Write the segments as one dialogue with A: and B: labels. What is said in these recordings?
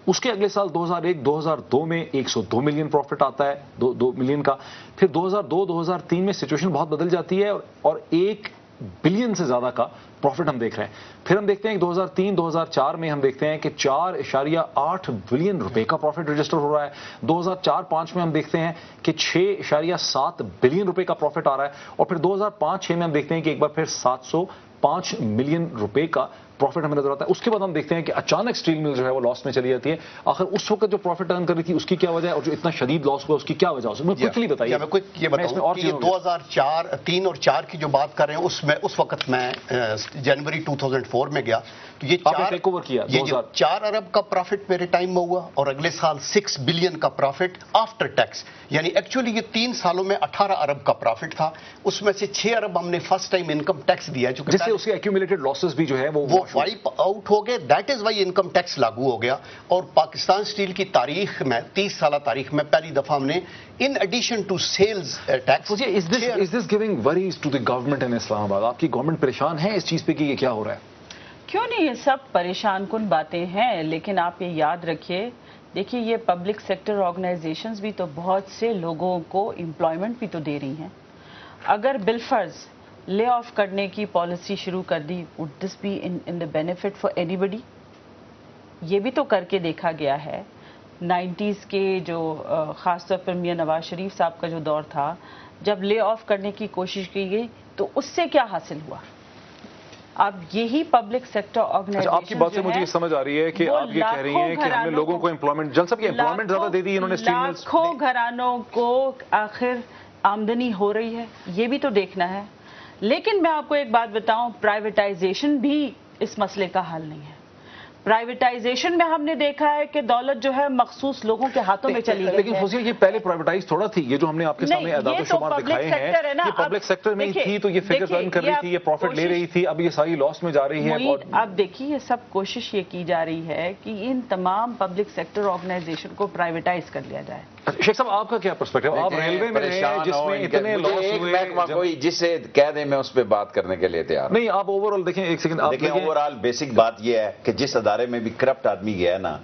A: اس کے اگلے سال 2001-2002 میں 102 ملین پروفٹ آتا ہے، 2 ملین کا. پھر 2002-2003 میں سچویشن بہت بدل جاتی ہے اور 1 بلین سے زیادہ کا پروفٹ ہم دیکھ رہے ہیں. پھر ہم دیکھتے ہیں کہ 2003-2004 میں ہم دیکھتے ہیں کہ 4.8 بلین روپے کا پروفٹ رجسٹر ہو رہا ہے. 2004-05 میں ہم دیکھتے ہیں کہ 6.7 بلین روپے کا پروفٹ آ رہا ہے. اور پھر 2005-06 میں ہم دیکھتے ہیں کہ ایک بار پھر 705 ملین روپے کا پروفٹ ہمیں نظر آتا ہے. اس کے بعد ہم دیکھتے ہیں کہ اچانک اسٹیل مل جو ہے وہ لاس میں چلی جاتی ہے. آخر اس وقت جو پروفٹ ارن کر رہی تھی اس کی کیا وجہ ہے، اور جو اتنا شدید لاس ہوا اس کی کیا وجہ ہے؟ کوئکلی بتائیے.
B: میں یہ بتاؤں کہ 2003 اور 4 کی جو بات کر رہے ہیں اس وقت میں جنوری 2004 میں گیا تو یہ 4 ارب کا پروفٹ میرے ٹائم میں ہوا، اور اگلے سال 6 بلین کا پروفٹ آفٹر ٹیکس. یعنی ایکچولی یہ 3 سالوں میں 18 ارب کا پروفٹ تھا. اس میں سے 6 ارب ہم نے فرسٹ ٹائم انکم ٹیکس دیا،
A: جس سے اس کے ایکیومولیٹڈ لاسز بھی جو ہے وہ
B: وائپ آؤٹ ہو گئے. That is why income tax لاگو ہو گیا. اور پاکستان اسٹیل کی تاریخ میں 30 سالہ تاریخ میں پہلی دفعہ ہم نے in addition to sales tax.
A: Is this giving worries to the government in Islamabad? آپ کی گورنمنٹ پریشان ہے اس چیز پہ کہ یہ کیا ہو رہا ہے؟
C: کیوں نہیں، یہ سب پریشان کن باتیں ہیں، لیکن آپ یہ یاد رکھیے، دیکھیے یہ پبلک سیکٹر آرگنائزیشنز بھی تو بہت سے لوگوں کو امپلائمنٹ بھی تو دے رہی ہیں. اگر بالفرض لے آف کرنے کی پالیسی شروع کر دی، would this be in the benefit for anybody؟ یہ بھی تو کر کے دیکھا گیا ہے. 90s کے جو خاص طور پر میاں نواز شریف صاحب کا جو دور تھا، جب لے آف کرنے کی کوشش کی گئی تو اس سے کیا حاصل ہوا؟ اب یہی پبلک سیکٹر آرگنائزیشن
A: آپ کی بات سے مجھے یہ سمجھ آ رہی ہے کہ آپ یہ کہہ رہی ہیں کہ ہم نے لوگوں کو امپلائمنٹ، جن سب کی امپلائمنٹ زیادہ دے دی انہوں نے.
C: لاکھوں گھرانوں کو آخر آمدنی ہو رہی ہے، یہ بھی تو دیکھنا ہے. لیکن میں آپ کو ایک بات بتاؤں، پرائیویٹائزیشن بھی اس مسئلے کا حل نہیں ہے. پرائیویٹائزیشن میں ہم نے دیکھا ہے کہ دولت جو ہے مخصوص لوگوں کے ہاتھوں میں چلی گئی ہے.
A: لیکن فوزیہ یہ پہلے پرائیویٹائز تھوڑا تھی، یہ جو ہم نے آپ کے سامنے اعداد و شمار دکھائے ہیں یہ پبلک سیکٹر میں ہی تھی، تو یہ فگر ارن کر رہی تھی، یہ پروفٹ لے رہی تھی، اب یہ ساری لاس میں جا رہی ہے.
C: اب دیکھیے یہ سب کوشش یہ کی جا رہی ہے کہ ان تمام پبلک سیکٹر آرگنائزیشن کو پرائیویٹائز کر لیا جائے.
A: شیخ صاحب آپ کا کیا پرسپیکٹو؟ آپ ریلوے میں رہے ہیں جس میں اتنے لاس ہوئے،
D: کوئی جسے کہہ دیں میں اس پہ بات کرنے کے لیے تیار
A: نہیں. آپ اوور آل دیکھیں، ایک سیکنڈ
D: دیکھیں، اوور آل بیسک بات یہ ہے کہ جس ادارے میں بھی کرپٹ آدمی گیا ہے نا،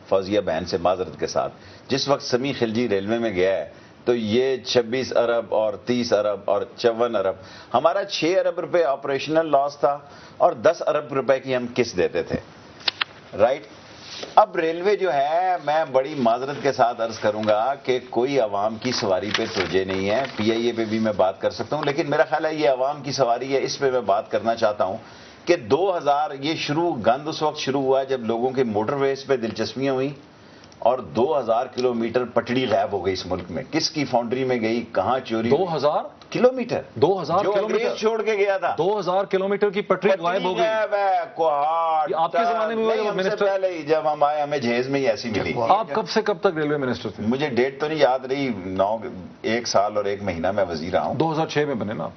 D: فوزیہ بہن سے معذرت کے ساتھ، جس وقت سمیع خلجی ریلوے میں گیا ہے تو یہ 26 ارب اور 30 ارب اور 54 ارب، ہمارا 6 ارب روپے آپریشنل لاس تھا اور 10 ارب روپے کی ہم قسط دیتے تھے، رائٹ. اب ریلوے جو ہے، میں بڑی معذرت کے ساتھ عرض کروں گا کہ کوئی عوام کی سواری پہ توجہ نہیں ہے. پی آئی اے پہ بھی میں بات کر سکتا ہوں، لیکن میرا خیال ہے یہ عوام کی سواری ہے، اس پہ میں بات کرنا چاہتا ہوں کہ 2000 یہ گند اس وقت شروع ہوا جب لوگوں کے موٹر ویز پہ دلچسپیاں ہوئیں اور 2000 کلومیٹر پٹڑی غائب ہو گئی اس ملک میں. کس کی فاؤنڈری میں گئی، کہاں چوری؟
A: 2000
D: کلومیٹر
A: 2000 کلومیٹر
D: چھوڑ کے گیا تھا.
A: 2000 کلومیٹر کی پٹری غائب ہو گئی. آپ کے زمانے میں
D: منسٹر پہلے ہی جب ہم آئے ہمیں جہیز میں ہی ایسی ملی.
A: آپ کب سے کب تک ریلوے منسٹر تھے؟
D: مجھے ڈیٹ تو نہیں یاد رہی، 1 سال اور 1 مہینہ میں وزیر رہا ہوں.
A: 2006 میں بنے نا؟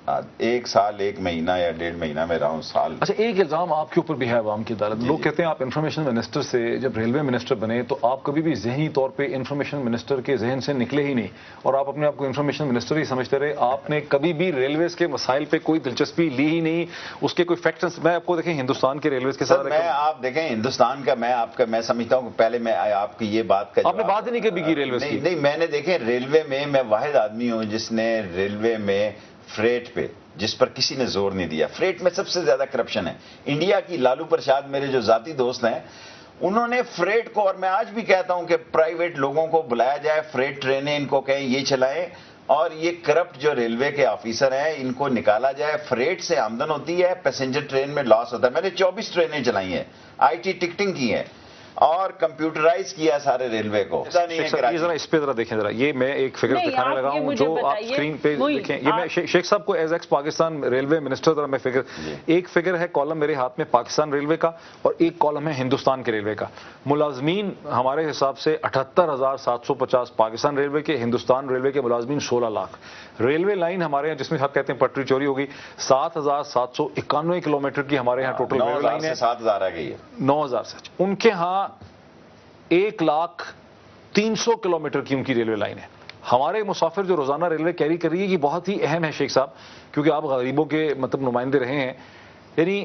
D: 1 سال 1 مہینہ یا 1.5 مہینہ میں رہا ہوں سال.
A: اچھا، ایک الزام آپ کے اوپر بھی ہے عوام کی عدالت. لوگ کہتے ہیں آپ انفارمیشن منسٹر سے جب ریلوے منسٹر بنے تو آپ کبھی بھی ذہنی طور پہ انفارمیشن منسٹر کے ذہن سے نکلے ہی نہیں، اور آپ اپنے آپ کو انفارمیشن منسٹر ہی سمجھتے رہے. آپ نے کبھی بھی ریلویز کے مسائل پہ کوئی دلچسپی لی ہی نہیں. اس کے کوئی فیکٹرز میں آپ کو دیکھیں ہندوستان کے ریلویز کے ساتھ،
D: میں آپ دیکھیں ہندوستان کا، میں سمجھتا ہوں کہ پہلے میں آپ کی یہ بات کا
A: آپ نے بات ہی نہیں کبھی کی ریلویز کی.
D: نہیں، میں نے دیکھیں ریلوے میں واحد آدمی ہوں جس نے ریلوے میں فریٹ پہ، جس پر کسی نے زور نہیں دیا. فریٹ میں سب سے زیادہ کرپشن ہے انڈیا کی. لالو پرساد میرے جو ذاتی دوست ہیں، انہوں نے فریٹ کو، اور میں آج بھی کہتا ہوں کہ پرائیویٹ لوگوں کو بلایا جائے، فریٹ ٹرینیں ان کو کہیں یہ چلائیں، اور یہ کرپٹ جو ریلوے کے آفیسر ہیں ان کو نکالا جائے. فریٹ سے آمدن ہوتی ہے، پیسنجر ٹرین میں لاس ہوتا ہے. میں نے 24 ٹرینیں چلائی ہیں، آئی ٹی ٹکٹنگ کی ہے اور کمپیوٹرائز کیا سارے ریلوے کو.
A: ذرا اس پہ ذرا دیکھیں، ذرا یہ میں ایک فگر دکھانے لگا ہوں جو آپ اسکرین پہ دیکھیں. یہ میں شیخ صاحب کو as x Pakistan railway minister ذرا میں فگر، ایک فگر ہے کالم میرے ہاتھ میں پاکستان ریلوے کا اور ایک کالم ہے ہندوستان کے ریلوے کا. ملازمین ہمارے حساب سے 78,750 پاکستان ریلوے کے، ہندوستان ریلوے کے ملازمین 16 لاکھ. ریلوے لائن ہمارے یہاں جس میں آپ کہتے ہیں پٹری چوری ہوگی، 7,791 کلومیٹر کی ہمارے یہاں ٹوٹل ریلوے لائن ہے.
D: 7,000 آ گئی ہے،
A: 9,000 سے. ان کے ہاں 1,300,000 کلومیٹر کی ان کی ریلوے لائن ہے. ہمارے مسافر جو روزانہ ریلوے کیری کر رہی ہے یہ بہت ہی اہم ہے شیخ صاحب، کیونکہ آپ غریبوں کے مطلب نمائندے رہے ہیں. یعنی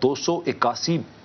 A: 281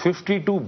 A: 52